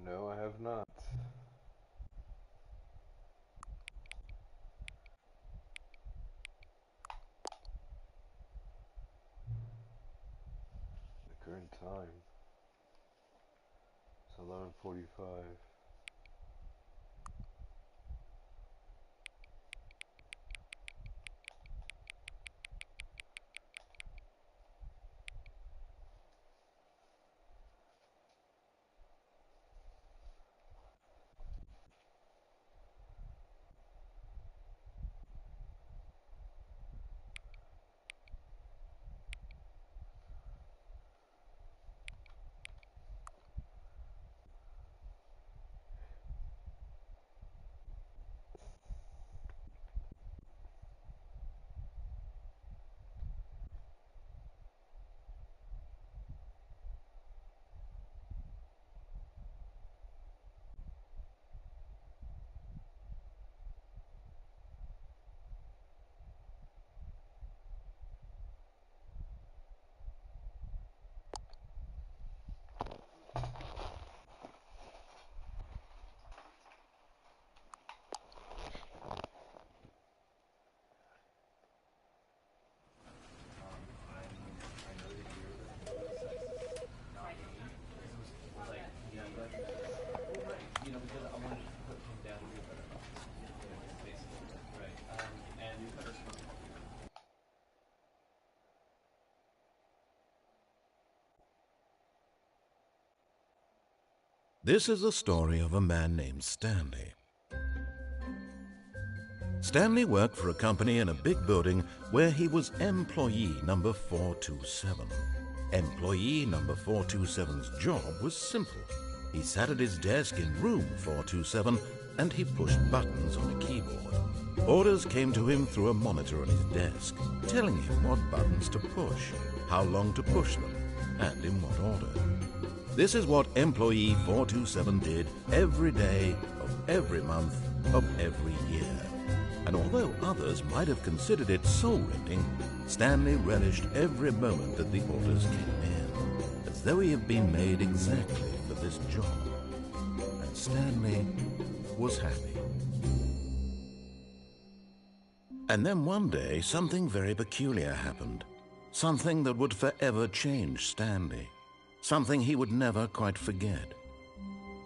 No, I have not. The current time is 11:45. This is the story of a man named Stanley. Stanley worked for a company in a big building where he was employee number 427. Employee number 427's job was simple. He sat at his desk in room 427 and he pushed buttons on a keyboard. Orders came to him through a monitor on his desk, telling him what buttons to push, how long to push them, and in what order. This is what employee 427 did every day of every month of every year. And although others might have considered it soul-rending, Stanley relished every moment that the orders came in, as though he had been made exactly for this job. And Stanley was happy. And then one day, something very peculiar happened. Something that would forever change Stanley. Something he would never quite forget.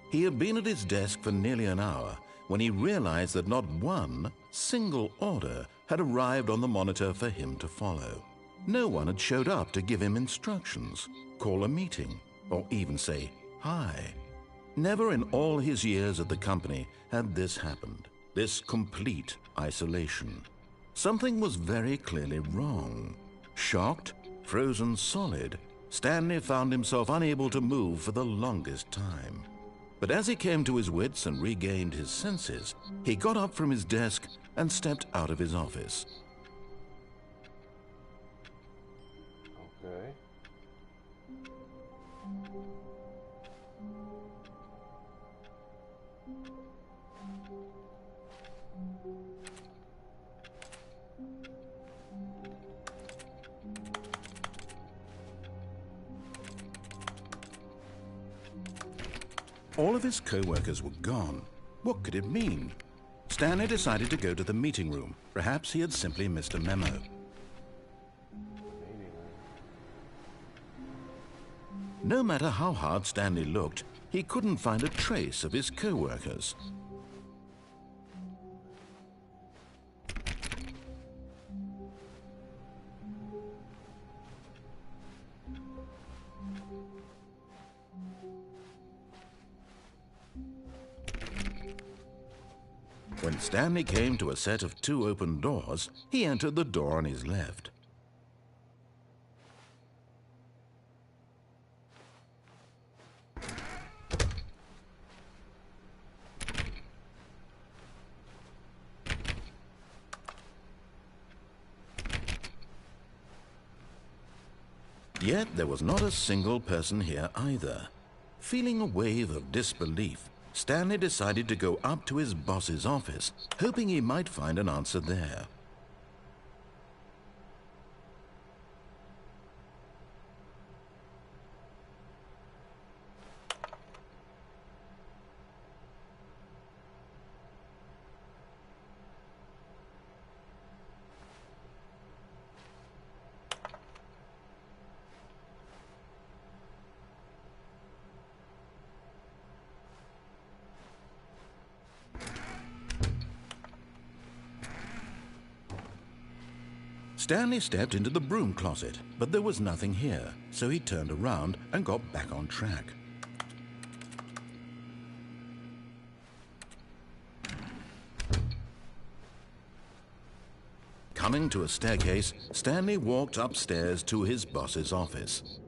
He had been at his desk for nearly an hour when he realized that not one single order had arrived on the monitor for him to follow. No one had showed up to give him instructions, call a meeting, or even say hi. Never in all his years at the company had this happened, this complete isolation. Something was very clearly wrong. Shocked, frozen solid, Stanley found himself unable to move for the longest time. But as he came to his wits and regained his senses, he got up from his desk and stepped out of his office. Okay. All of his co-workers were gone. What could it mean? Stanley decided to go to the meeting room. Perhaps he had simply missed a memo. No matter how hard Stanley looked, he couldn't find a trace of his co-workers. When Stanley came to a set of 2 open doors, he entered the door on his left. Yet there was not a single person here either. Feeling a wave of disbelief, Stanley decided to go up to his boss's office, hoping he might find an answer there. Stanley stepped into the broom closet, but there was nothing here, so he turned around and got back on track. Coming to a staircase, Stanley walked upstairs to his boss's office.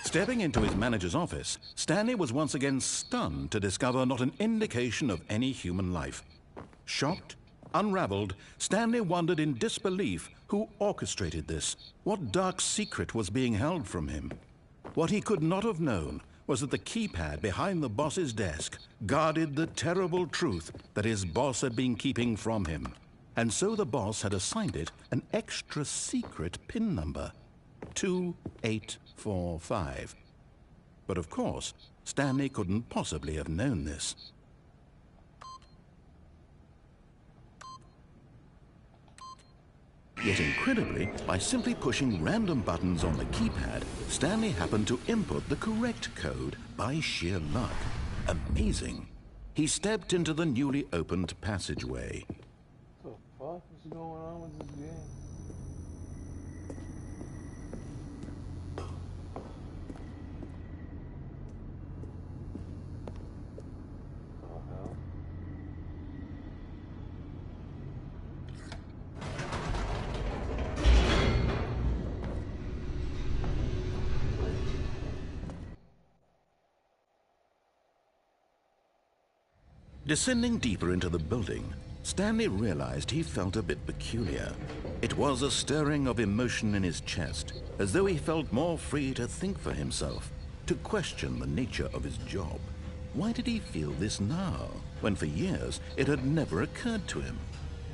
Stepping into his manager's office, Stanley was once again stunned to discover not an indication of any human life. Shocked, unraveled, Stanley wondered in disbelief who orchestrated this, what dark secret was being held from him. What he could not have known was that the keypad behind the boss's desk guarded the terrible truth that his boss had been keeping from him. And so the boss had assigned it an extra secret PIN number, 2845. But of course, Stanley couldn't possibly have known this. Yet incredibly, by simply pushing random buttons on the keypad, Stanley happened to input the correct code by sheer luck. Amazing. He stepped into the newly opened passageway. What the fuck is going on with this game? Descending deeper into the building, Stanley realized he felt a bit peculiar. It was a stirring of emotion in his chest, as though he felt more free to think for himself, to question the nature of his job. Why did he feel this now, when for years it had never occurred to him?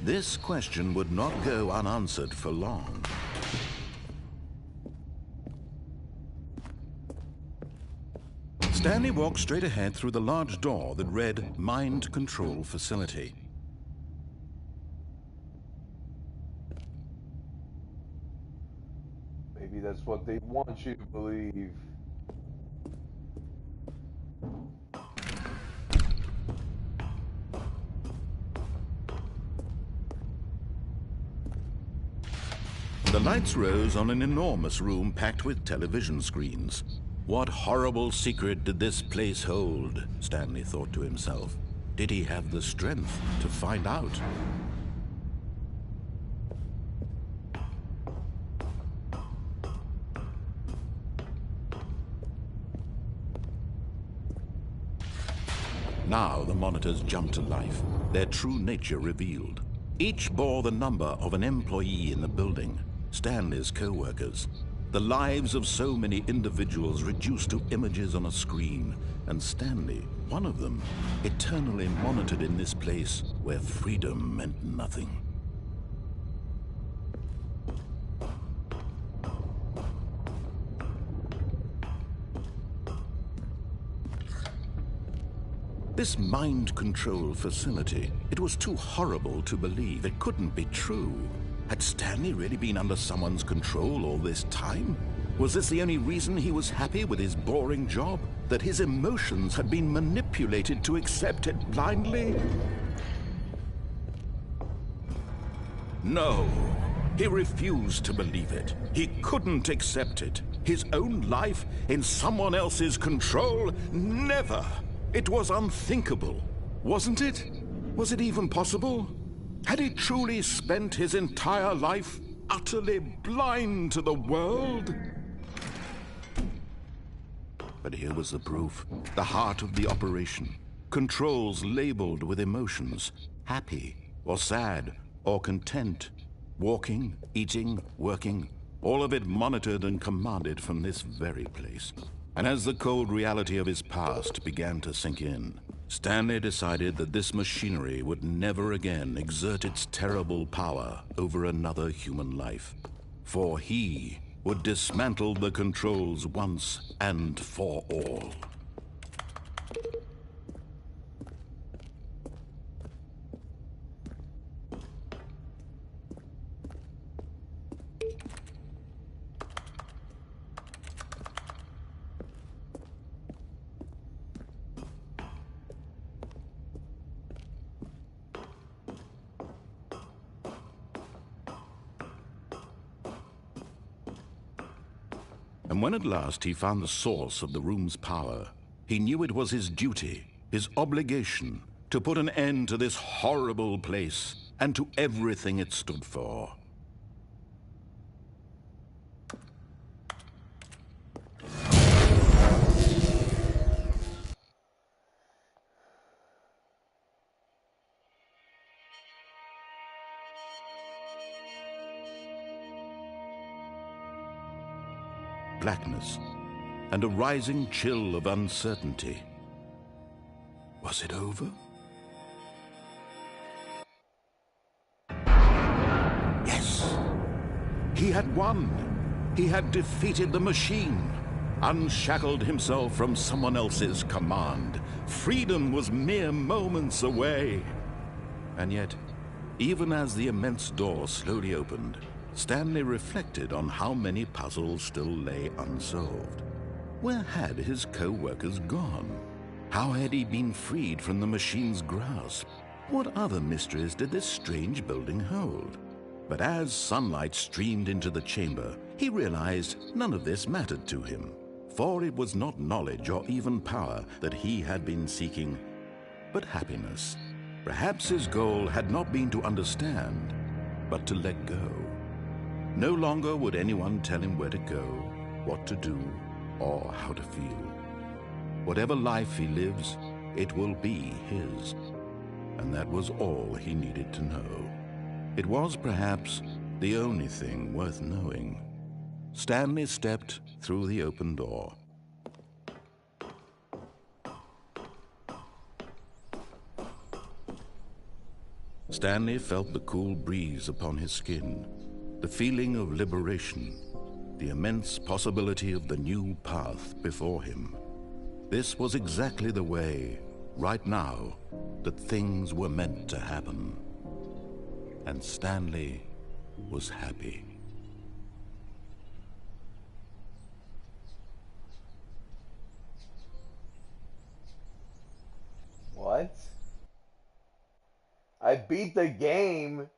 This question would not go unanswered for long. Stanley walked straight ahead through the large door that read Mind Control Facility. Maybe that's what they want you to believe. The lights rose on an enormous room packed with television screens. What horrible secret did this place hold? Stanley thought to himself. Did he have the strength to find out? Now the monitors jumped to life, their true nature revealed. Each bore the number of an employee in the building, Stanley's co-workers. The lives of so many individuals reduced to images on a screen, and Stanley, one of them, eternally monitored in this place where freedom meant nothing. This mind control facility, it was too horrible to believe. It couldn't be true. Had Stanley really been under someone's control all this time? Was this the only reason he was happy with his boring job? That his emotions had been manipulated to accept it blindly? No, he refused to believe it. He couldn't accept it. His own life in someone else's control? Never! It was unthinkable, wasn't it? Was it even possible? Had he truly spent his entire life utterly blind to the world? But here was the proof, the heart of the operation. Controls labeled with emotions, happy or sad or content. Walking, eating, working, all of it monitored and commanded from this very place. And as the cold reality of his past began to sink in, Stanley decided that this machinery would never again exert its terrible power over another human life. For he would dismantle the controls once and for all. And when at last he found the source of the room's power, he knew it was his duty, his obligation, to put an end to this horrible place and to everything it stood for. Blackness and a rising chill of uncertainty. Was it over? Yes! He had won! He had defeated the machine, unshackled himself from someone else's command. Freedom was mere moments away. And yet, even as the immense door slowly opened, Stanley reflected on how many puzzles still lay unsolved. Where had his co-workers gone? How had he been freed from the machine's grasp? What other mysteries did this strange building hold? But as sunlight streamed into the chamber, he realized none of this mattered to him, for it was not knowledge or even power that he had been seeking, but happiness. Perhaps his goal had not been to understand, but to let go. No longer would anyone tell him where to go, what to do, or how to feel. Whatever life he lives, it will be his. And that was all he needed to know. It was perhaps the only thing worth knowing. Stanley stepped through the open door. Stanley felt the cool breeze upon his skin, the feeling of liberation, the immense possibility of the new path before him. This was exactly the way, right now, that things were meant to happen. And Stanley was happy. What? I beat the game.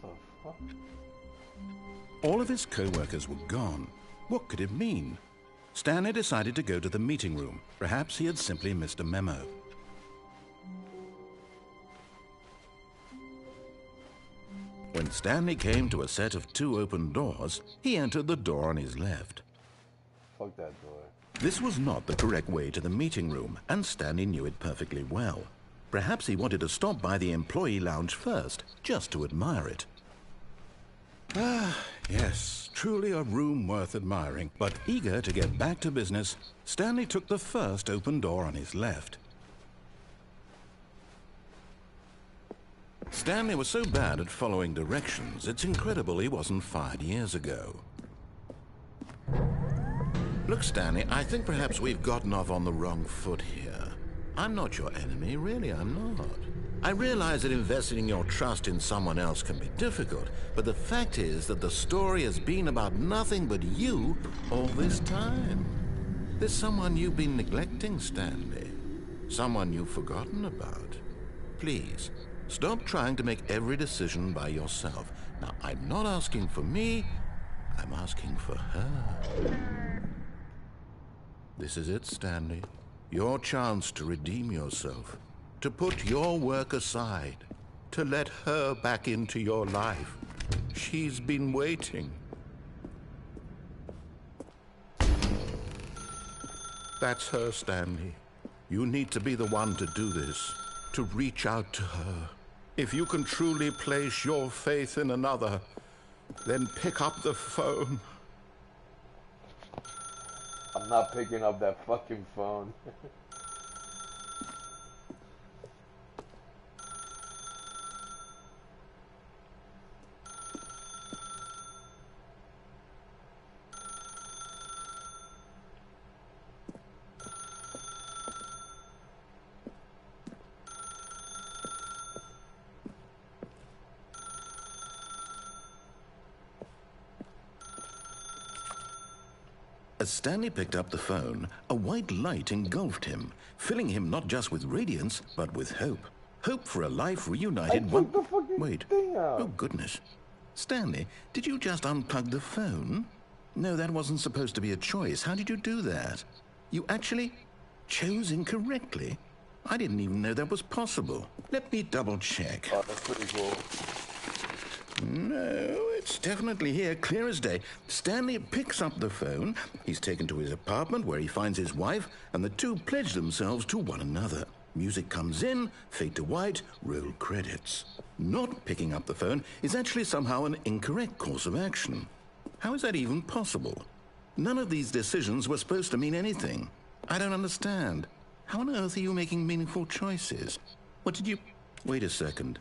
What the fuck? All of his co-workers were gone. What could it mean? Stanley decided to go to the meeting room. Perhaps he had simply missed a memo. When Stanley came to a set of 2 open doors, he entered the door on his left. Fuck that door. This was not the correct way to the meeting room, and Stanley knew it perfectly well. Perhaps he wanted to stop by the employee lounge first, just to admire it. Ah, yes, truly a room worth admiring. But eager to get back to business, Stanley took the first open door on his left. Stanley was so bad at following directions, it's incredible he wasn't fired years ago. Look, Stanley, I think perhaps we've gotten off on the wrong foot here. I'm not your enemy, really, I'm not. I realize that investing your trust in someone else can be difficult, but the fact is that the story has been about nothing but you all this time. There's someone you've been neglecting, Stanley. Someone you've forgotten about. Please, stop trying to make every decision by yourself. Now, I'm not asking for me, I'm asking for her. This is it, Stanley. Your chance to redeem yourself. To put your work aside, to let her back into your life. She's been waiting. That's her, Stanley. You need to be the one to do this, to reach out to her. If you can truly place your faith in another, then pick up the phone. I'm not picking up that fucking phone. As Stanley picked up the phone, a white light engulfed him, filling him not just with radiance, but with hope. hope for a life I reunited. took the fucking Wait. thing out. Oh, goodness. Stanley, did you just unplug the phone? No, that wasn't supposed to be a choice. How did you do that? You actually chose incorrectly? I didn't even know that was possible. Let me double check. Oh, that's pretty cool. No, it's definitely here, clear as day. Stanley picks up the phone. He's taken to his apartment where he finds his wife, and the two pledge themselves to one another. Music comes in, fade to white, roll credits. Not picking up the phone is actually somehow an incorrect course of action. How is that even possible? None of these decisions were supposed to mean anything. I don't understand. How on earth are you making meaningful choices? What did you... Wait a second.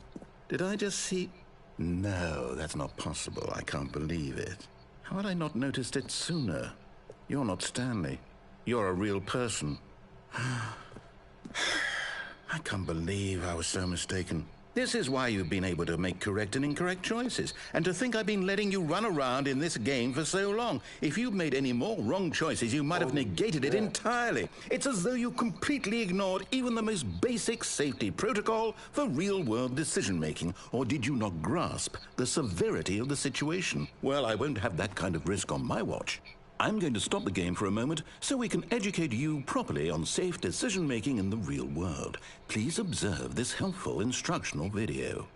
Did I just see... No, that's not possible. I can't believe it. How had I not noticed it sooner? You're not Stanley. You're a real person. I can't believe I was so mistaken. This is why you've been able to make correct and incorrect choices. And to think I've been letting you run around in this game for so long. If you'd made any more wrong choices, you might have negated it entirely. It's as though you completely ignored even the most basic safety protocol for real-world decision-making. Or did you not grasp the severity of the situation? Well, I won't have that kind of risk on my watch. I'm going to stop the game for a moment so we can educate you properly on safe decision-making in the real world. Please observe this helpful instructional video.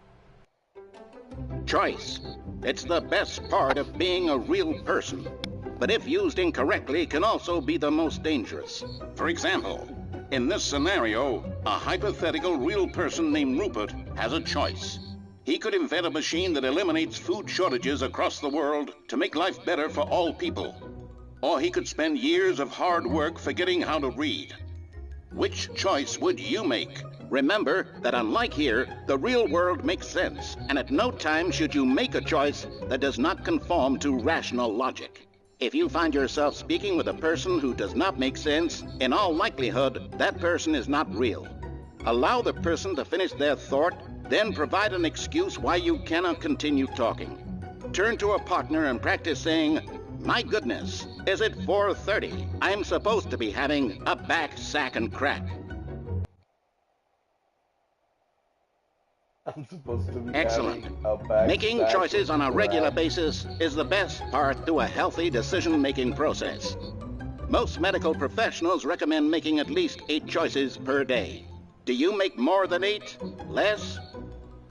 Choice. It's the best part of being a real person. But if used incorrectly, can also be the most dangerous. For example, in this scenario, a hypothetical real person named Rupert has a choice. He could invent a machine that eliminates food shortages across the world to make life better for all people. Or he could spend years of hard work forgetting how to read. Which choice would you make? Remember that unlike here, the real world makes sense, and at no time should you make a choice that does not conform to rational logic. If you find yourself speaking with a person who does not make sense, in all likelihood, that person is not real. Allow the person to finish their thought, then provide an excuse why you cannot continue talking. Turn to a partner and practice saying, "My goodness, is it 4:30? I'm supposed to be having a back, sack, and crack." I'm supposed to be Excellent. having a back Making sack choices on a and regular crack. basis is the best part to a healthy decision-making process. Most medical professionals recommend making at least 8 choices per day. Do you make more than 8? Less?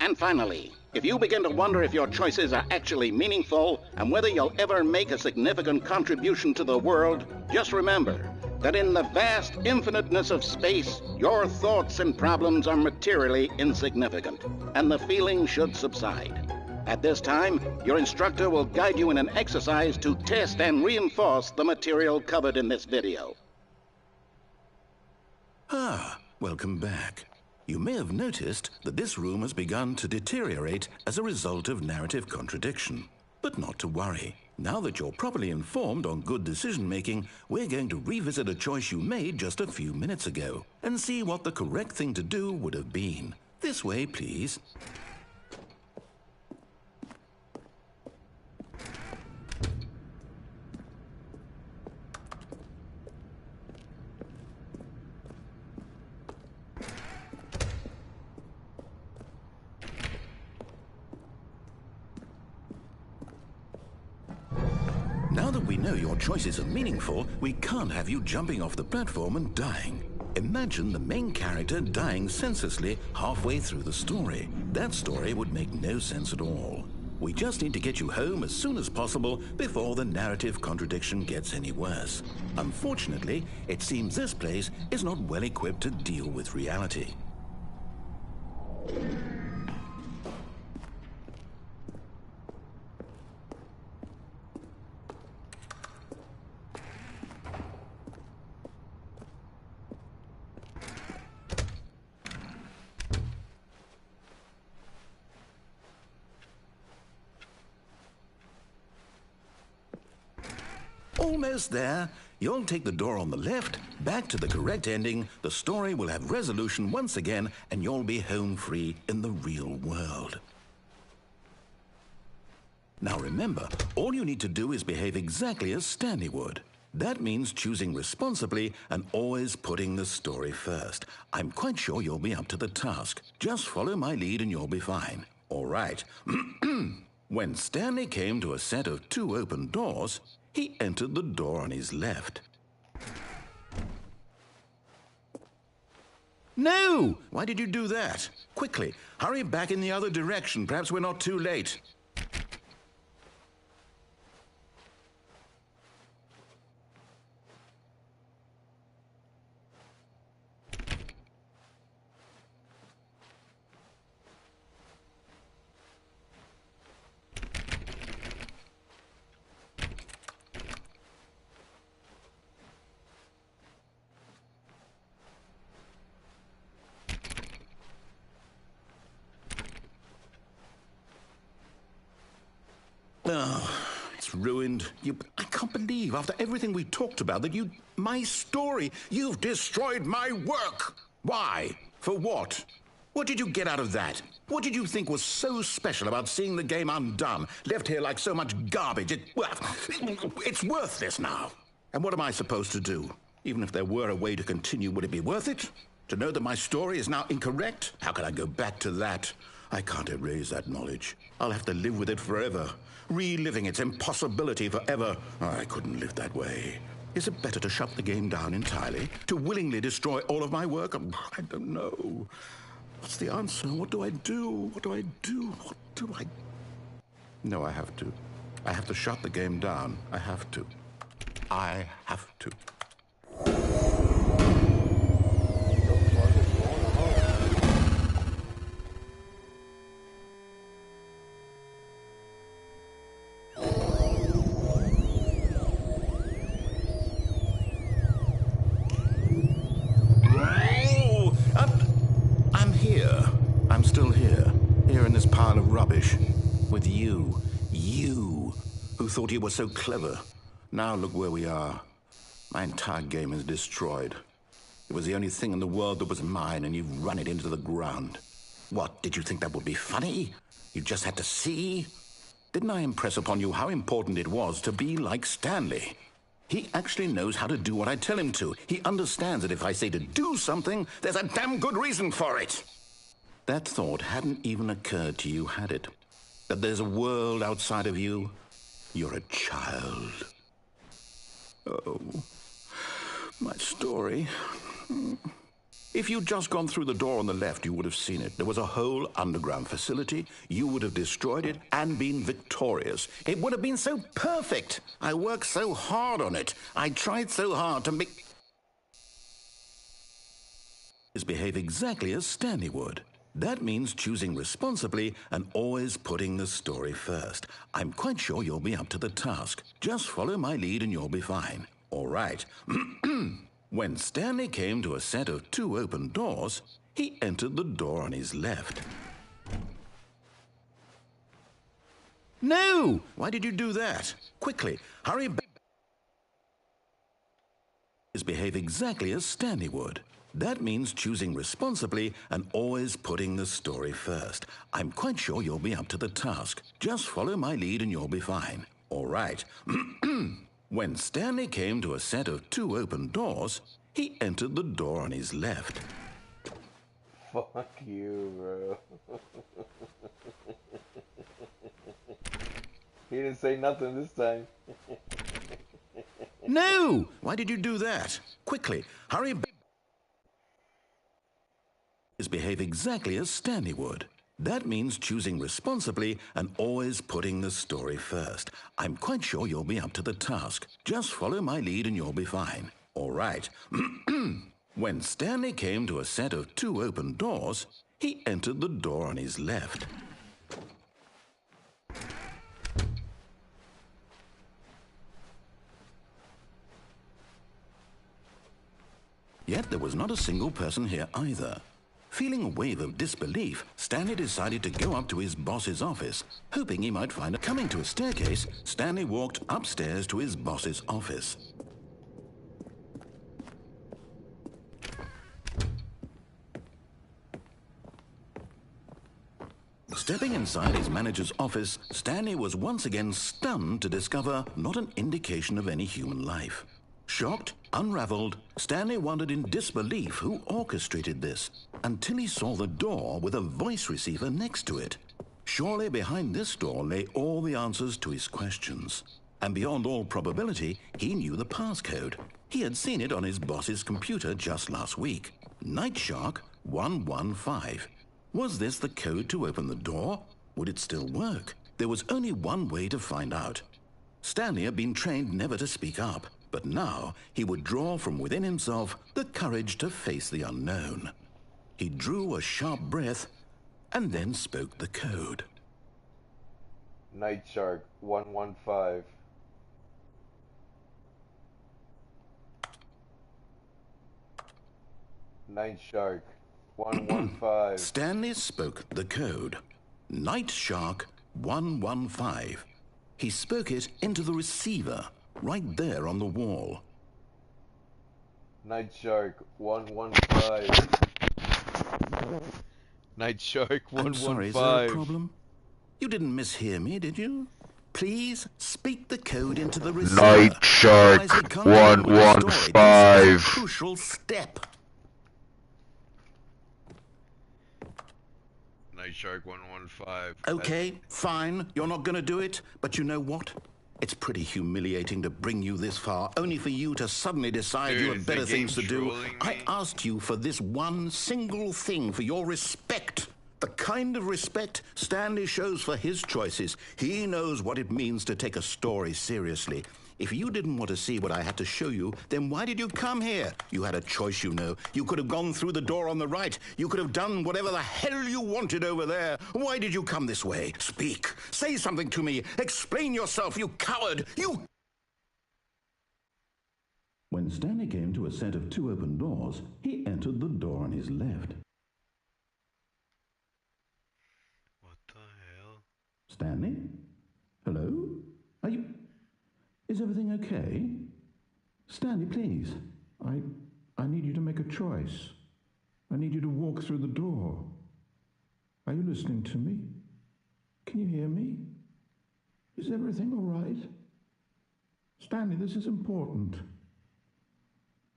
And finally, if you begin to wonder if your choices are actually meaningful and whether you'll ever make a significant contribution to the world, just remember that in the vast infiniteness of space, your thoughts and problems are materially insignificant, and the feeling should subside. At this time, your instructor will guide you in an exercise to test and reinforce the material covered in this video. Welcome back. You may have noticed that this room has begun to deteriorate as a result of narrative contradiction. But not to worry. Now that you're properly informed on good decision-making, we're going to revisit a choice you made just a few minutes ago and see what the correct thing to do would have been. This way, please. Now that we know your choices are meaningful, we can't have you jumping off the platform and dying. Imagine the main character dying senselessly halfway through the story. That story would make no sense at all. We just need to get you home as soon as possible before the narrative contradiction gets any worse. Unfortunately, it seems this place is not well equipped to deal with reality. Almost there. You'll take the door on the left, back to the correct ending, the story will have resolution once again, and you'll be home free in the real world. Now remember, all you need to do is behave exactly as Stanley would. That means choosing responsibly and always putting the story first. I'm quite sure you'll be up to the task. Just follow my lead and you'll be fine. All right. When Stanley came to a set of 2 open doors, he entered the door on his left. No! Why did you do that? Quickly, hurry back in the other direction. Perhaps we're not too late. Oh, it's ruined. I can't believe, after everything we talked about, that my story, you've destroyed my work. Why? For what? What did you get out of that? What did you think was so special about seeing the game undone, left here like so much garbage? It's worthless now. And what am I supposed to do? Even if there were a way to continue, would it be worth it? To know that my story is now incorrect? How can I go back to that? I can't erase that knowledge. I'll have to live with it forever, reliving its impossibility forever. I couldn't live that way. Is it better to shut the game down entirely? To willingly destroy all of my work? I don't know. What's the answer? What do I do? What do I do? What do I... No, I have to. I have to shut the game down. I have to. I have to. With you who thought you were so clever. Now look where we are. My entire game is destroyed. It was the only thing in the world that was mine, and you've run it into the ground. What, did you think that would be funny? You just had to see? Didn't I impress upon you how important it was to be like Stanley? He actually knows how to do what I tell him to. He understands that if I say to do something, there's a damn good reason for it. That thought hadn't even occurred to you, had it? That there's a world outside of you? You're a child. Oh, my story. If you'd just gone through the door on the left, you would have seen it. There was a whole underground facility. You would have destroyed it and been victorious. It would have been so perfect. I worked so hard on it. I tried so hard to make... behave exactly as Stanley would. That means choosing responsibly and always putting the story first. I'm quite sure you'll be up to the task. Just follow my lead and you'll be fine. All right. When Stanley came to a set of 2 open doors, he entered the door on his left. No! Why did you do that? Quickly, hurry back. Behave exactly as Stanley would. That means choosing responsibly and always putting the story first. I'm quite sure you'll be up to the task. Just follow my lead and you'll be fine. All right. When Stanley came to a set of 2 open doors, he entered the door on his left. Fuck you, bro. He didn't say nothing this time. No! Why did you do that? Quickly, hurry back. Behave exactly as Stanley would. That means choosing responsibly and always putting the story first. I'm quite sure you'll be up to the task. Just follow my lead and you'll be fine. All right. When Stanley came to a set of 2 open doors, he entered the door on his left. Yet there was not a single person here either. Feeling a wave of disbelief, Stanley decided to go up to his boss's office, hoping he might find a... Coming to a staircase, Stanley walked upstairs to his boss's office. Stepping inside his manager's office, Stanley was once again stunned to discover not an indication of any human life. Shocked, unraveled, Stanley wondered in disbelief who orchestrated this, until he saw the door with a voice receiver next to it. Surely behind this door lay all the answers to his questions. And beyond all probability, he knew the passcode. He had seen it on his boss's computer just last week. Night Shark 115. Was this the code to open the door? Would it still work? There was only one way to find out. Stanley had been trained never to speak up, but now he would draw from within himself the courage to face the unknown. He drew a sharp breath and then spoke the code. Night Shark 115. Night Shark 115. Stanley spoke the code. Night Shark 115. He spoke it into the receiver, right there on the wall. Night Shark 115. Night Shark 115. I'm sorry, is there a problem? You didn't mishear me, did you? Please speak the code into the receiver. Night Shark 115. Crucial step. Night Shark 115. Okay, fine. You're not going to do it, but you know what? It's pretty humiliating to bring you this far, only for you to suddenly decide you had better things to do. I asked you for this one single thing, for your respect. The kind of respect Stanley shows for his choices. He knows what it means to take a story seriously. If you didn't want to see what I had to show you, then why did you come here? You had a choice, you know. You could have gone through the door on the right. You could have done whatever the hell you wanted over there. Why did you come this way? Speak. Say something to me. Explain yourself, you coward. You... When Stanley came to a set of 2 open doors, he entered the door on his left. What the hell? Stanley? Hello? Are you... Is everything okay? Stanley, please. I need you to make a choice. I need you to walk through the door. Are you listening to me? Can you hear me? Is everything all right? Stanley, this is important.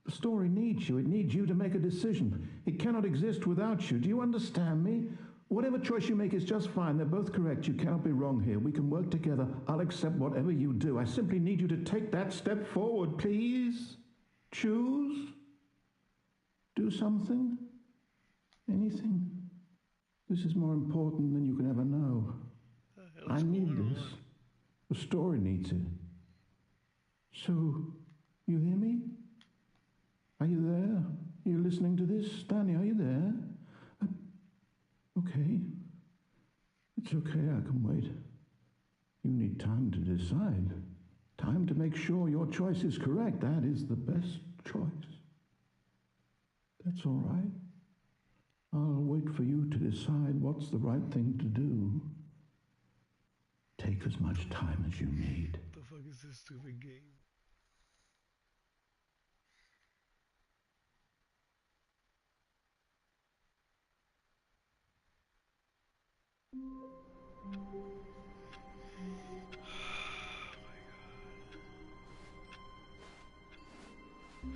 The story needs you. It needs you to make a decision. It cannot exist without you. Do you understand me? Whatever choice you make is just fine. They're both correct. You cannot be wrong here. We can work together. I'll accept whatever you do. I simply need you to take that step forward, please. Choose. Do something. Anything. This is more important than you can ever know. I need this. The story needs it. So, you hear me? Are you there? Are you listening to this? Stanley, are you there? Okay. It's okay, I can wait. You need time to decide. Time to make sure your choice is correct. That is the best choice. That's all right. I'll wait for you to decide what's the right thing to do. Take as much time as you need. What the fuck is this stupid game?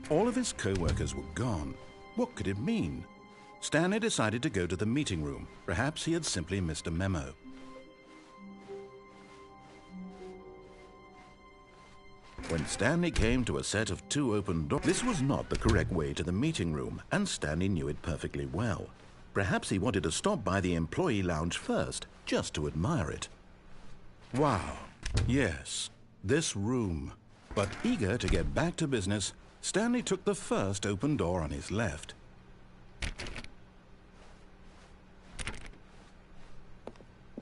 All of his co-workers were gone. What could it mean? Stanley decided to go to the meeting room. Perhaps he had simply missed a memo. When Stanley came to a set of 2 open doors, this was not the correct way to the meeting room, and Stanley knew it perfectly well. Perhaps he wanted to stop by the employee lounge first, just to admire it. Wow, yes, this room. But eager to get back to business, Stanley took the first open door on his left.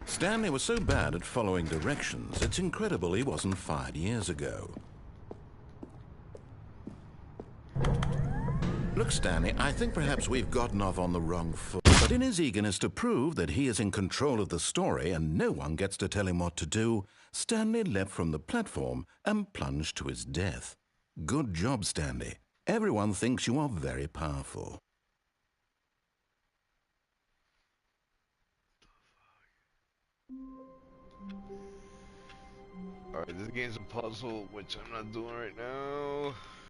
Stanley was so bad at following directions, it's incredible he wasn't fired years ago. Look, Stanley, I think perhaps we've gotten off on the wrong foot. But in his eagerness to prove that he is in control of the story and no one gets to tell him what to do, Stanley leapt from the platform and plunged to his death. Good job, Stanley. Everyone thinks you are very powerful. Alright, this game's a puzzle, which I'm not doing right now.